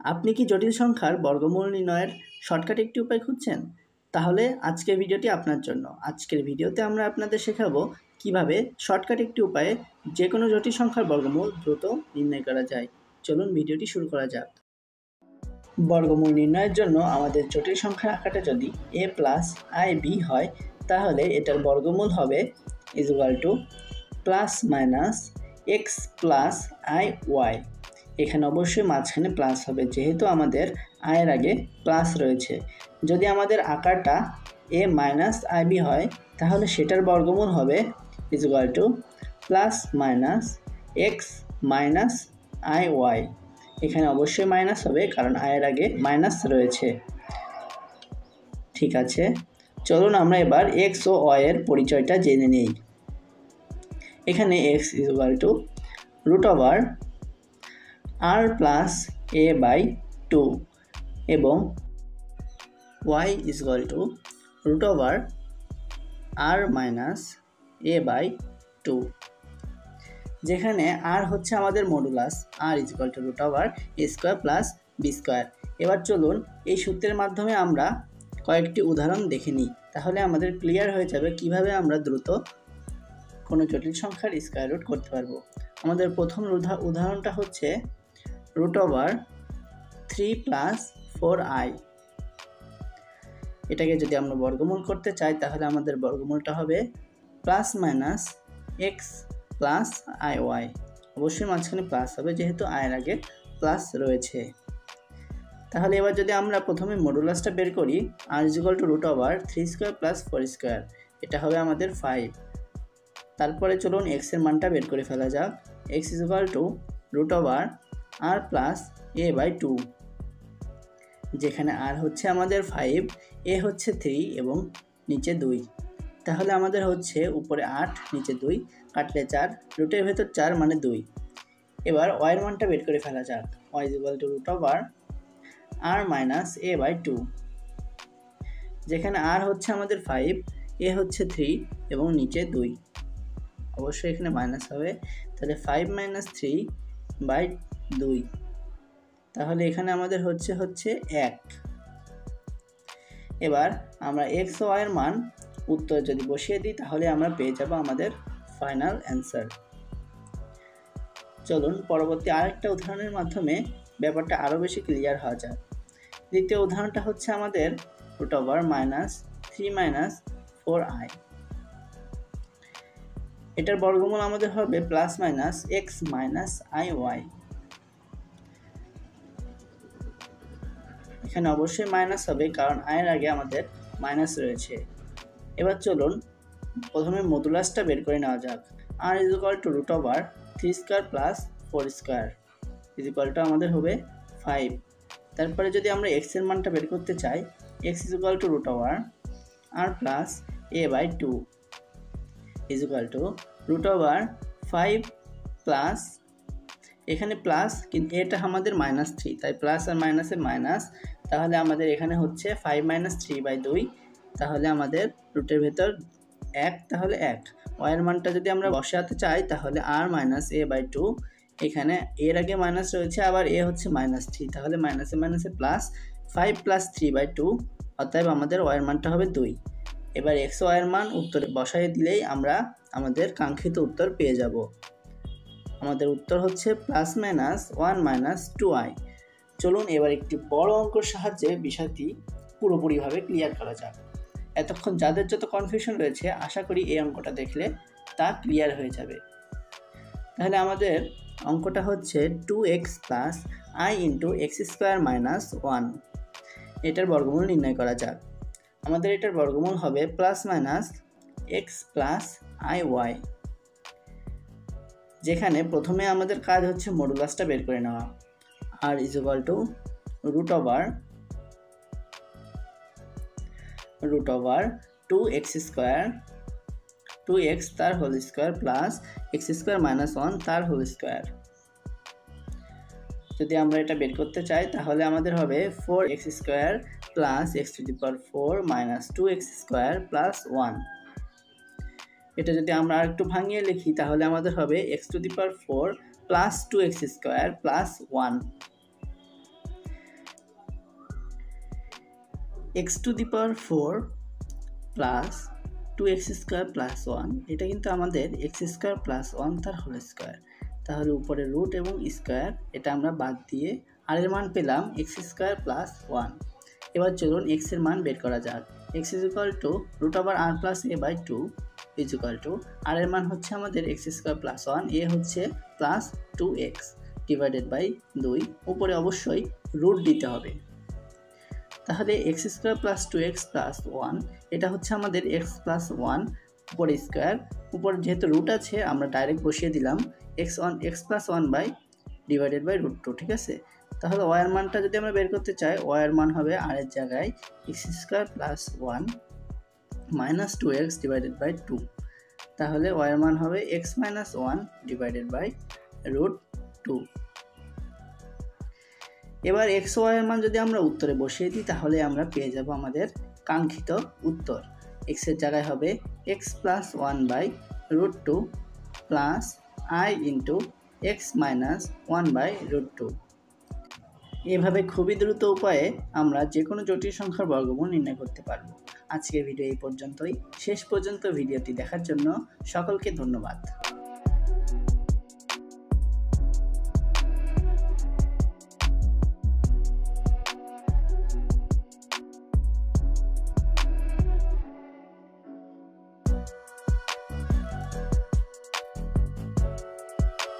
আপনি কি জটিল সংখ্যার বর্গমূল নির্ণয়ের শর্টকাট একটি উপায় খুঁজছেন? তাহলে আজকের ভিডিওটি আপনার জন্য। আজকের ভিডিওতে আমরা আপনাদের শেখাবো কিভাবে শর্টকাট একটি উপায়ে যে কোনো জটিল সংখ্যার বর্গমূল দ্রুত নির্ণয় করা যায়। চলুন ভিডিওটি শুরু করা যাক। বর্গমূল নির্ণয়ের জন্য আমাদের জটিল সংখ্যার আকারটা যদি a প্লাস IB হয়, তাহলে এটার বর্গমূল হবে plus minus x plus IY। এখানে অবশ্যই মাঝখানে প্লাস হবে, যেহেতু আমাদের আয়ের আগে প্লাস রয়েছে। যদি আমাদের আকারটা a মাইনাস IB হয়, তাহলে সেটার বর্গমূল হবে plus minus x minus IY। এখানে অবশ্যই মাইনাস হবে, কারণ আয়ের আগে মাইনাস রয়েছে। ঠিক আছে, চলুন আমরা এবার x ও y এর পরিচয়টা জেনে নিই। এখানে x √r plus a by 2 এবং y √r minus a by 2, যেখানে r হচ্ছে আমাদের modulus, r √a² plus b²। এবার চলুন এই সূত্রের মাধ্যমে আমরা কয়েকটি উদাহরণ দেখে নিই, তাহলে আমাদের ক্লিয়ার হয়ে যাবে কিভাবে আমরা দ্রুত কোনো জটিল সংখ্যার স্কয়ার রুট করতে পারবো। আমাদের প্রথম উদাহরণটা হচ্ছে √3 প্লাস 4i। এটাকে যদি আমরা বর্গমূল করতে চাই, তাহলে আমাদের বর্গমূলটা হবে plus minus x plus IY। অবশ্যই মাঝখানে প্লাস হবে, যেহেতু আয়ের আগে প্লাস রয়েছে। তাহলে এবার যদি আমরা প্রথমে মডুলাসটা বের করি, r √3² প্লাস 4², এটা হবে আমাদের 5। তারপরে চলুন x এর মানটা বের করে ফেলা যাক। x √r plus a by 2, যেখানে r হচ্ছে আমাদের 5, a হচ্ছে 3 এবং নিচে 2। তাহলে আমাদের হচ্ছে উপরে 8, নিচে 2, কাটলে 4, রুটের ভেতর 4 মানে 2। এবার y এর মানটা বের করে ফেলা যাক। y √r minus a by 2, যেখানে r হচ্ছে আমাদের 5, a হচ্ছে 3 এবং নিচে 2। অবশ্যই এখানে মাইনাস হবে, তাহলে 5 মাইনাস 3 বাই 2। তাহলে এখানে আমাদের হচ্ছে 1। এবার আমরা x ও y এর মান উত্তর যদি বসিয়ে দিই, তাহলে আমরা পেয়ে যাব আমাদের ফাইনাল অ্যান্সার। চলুন পরবর্তী আরেকটা উদাহরণের মাধ্যমে ব্যাপারটা আরও বেশি ক্লিয়ার হওয়া যায়। দ্বিতীয় উদাহরণটা হচ্ছে আমাদের √3 মাইনাস 4i। এটার বর্গমূল আমাদের হবে plus minus x minus IY। এখানে অবশ্যই মাইনাস হবে, কারণ আয়ের আগে আমাদের মাইনাস রয়েছে। এবার চলুন প্রথমে মডুলাসটা বের করে নেওয়া যাক। r √3² প্লাস 4² আমাদের হবে 5। তারপরে যদি আমরা x এর মানটা বের করতে চাই, x √r plus a by 2 √5 plus, এখানে প্লাস কিন্তু এটা আমাদের -3, তাই প্লাস আর মাইনাসে মাইনাস। তাহলে আমাদের এখানে হচ্ছে 5 মাইনাস 3 বাই 2, তাহলে আমাদের রুটের ভেতর 1, তাহলে 1। y এর মানটা যদি আমরা বসাতে চাই, তাহলে r মাইনাস a বাই 2, এখানে এর আগে মাইনাস রয়েছে, আবার a হচ্ছে -3, তাহলে মাইনাসে মাইনাসে প্লাস, 5 প্লাস 3 বাই 2, অতএব আমাদের y এর মানটা হবে 2। এবার x ও y এর মান উত্তরে বসাই দিলেই আমরা আমাদের কাঙ্ক্ষিত উত্তর পেয়ে যাব। আমাদের উত্তর হচ্ছে প্লাস মাইনাস 1 মাইনাস 2i। চলুন এবার একটি বড় অঙ্কের সাহায্যে বিষয়টি পুরোপুরিভাবে ক্লিয়ার করা যাক। এতক্ষণ যাদের যত কনফিউশন রয়েছে, আশা করি এই অঙ্কটা দেখলে তা ক্লিয়ার হয়ে যাবে। তাহলে আমাদের অঙ্কটা হচ্ছে 2x plus i into x² minus 1। এটার বর্গমূল নির্ণয় করা যাক। আমাদের এটার বর্গমূল হবে plus minus x plus IY, যেখানে প্রথমে আমাদের কাজ হচ্ছে মডুলাসটা বের করে নেওয়া। r √2x² তার whole square plus x² minus 1 তার হোল স্কোয়ার। যদি আমরা এটা বের করতে চাই, তাহলে আমাদের হবে 4x² plus x⁴ minus 2x² plus 1। এটা যদি আমরা আরেকটু ভাঙিয়ে লিখি, তাহলে আমাদের হবে x⁴ plus 2x² plus 1। X to the power 4 plus 2x square plus 1, এটা কিন্তু আমাদের এক্স স্কোয়ার প্লাস 1 তার হোল স্কোয়ার। তাহলে উপরে রুট এবং স্কোয়ার এটা আমরা বাদ দিয়ে আর এর মান পেলাম এক্স স্কোয়ার প্লাস 1। এবার চলুন এক্স এর মান বের করা যাক। X is equal to root over r plus a by 2 is equal to r এর মান হচ্ছে আমাদের এক্স স্কোয়ার প্লাস 1, এ হচ্ছে প্লাস 2x ডিভাইডেড বাই 2, উপরে অবশ্যই রুট দিতে হবে। তাহলে x square plus 2x plus 1, এটা হচ্ছে আমাদের এক্স প্লাস 1 উপরে স্কোয়ার, উপরে যেহেতু রুট আছে আমরা ডাইরেক্ট বসিয়ে দিলাম x plus 1 by divided by root 2, ঠিক আছে। তাহলে ওয়ার মানটা যদি আমরা বের করতে চাই, ওয়ার মান হবে আর এর জায়গায় x square plus 1 minus 2x divided by 2, তাহলে ওয়ার মান হবে x minus 1 divided by root 2। এবার এক্স ওয়াই এর মান যদি আমরা উত্তরে বসিয়ে দিই তাহলে আমরা পেয়ে যাব আমাদের কাঙ্ক্ষিত উত্তর। এক্স এর জায়গায় হবে x plus 1 by root 2 plus i into x minus 1 by root 2। এভাবে খুবই দ্রুত উপায়ে আমরা যে কোনো জটিল সংখ্যার বর্গমূল নির্ণয় করতে পারব। আজকের ভিডিও এই পর্যন্তই। শেষ পর্যন্ত ভিডিওটি দেখার জন্য সকলকে ধন্যবাদ।